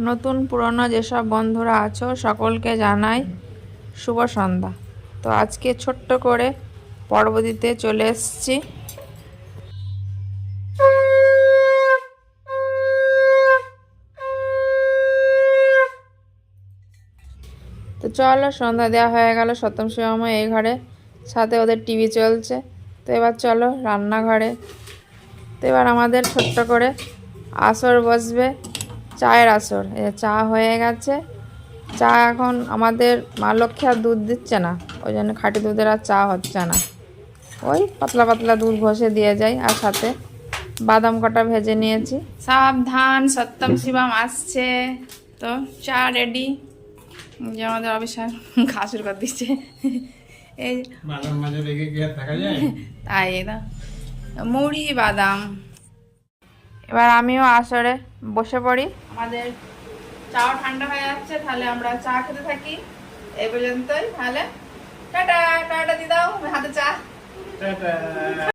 নতুন পুরনো যেসব বন্ধুরা আছো সকলকে জানাই শুভ সন্ধ্যা। তো আজকে ছোট্ট করে পর্ব দিতে চলে এসেছি। তো চলো, সন্ধ্যা দেওয়া হয়ে গেল। সপ্তম শিবময় এই ঘরে, সাথে ওদের টিভি চলছে। তো এবার চলো রান্নাঘরে। তো এবার আমাদের ছোট্ট করে আসর বসবে, চায়ের আসর। চা হয়ে গেছে। চা এখন আমাদের মা লক্ষ্মী আর দুধ দিচ্ছে না, ওই জন্য খাঁটি দুধের আর চা হচ্ছে না। ওই পাতলা পাতলা দুধ ঘষে দিয়ে যাই, আর সাথে বাদাম কটা ভেজে নিয়েছি। সাবধান, সত্যম শিবম আসছে। তো চা রেডি। যে আমাদের অফিসার খাসুর করে দিচ্ছে। এই তাই না, মুড়ি বাদাম। এবার আমিও আসরে বসে পড়ি। আমাদের চাও ঠান্ডা হয়ে যাচ্ছে, তাহলে আমরা চা খেতে থাকি এই পর্যন্তই। তাহলে টাটা টাটা দি দাও, হাতে চা।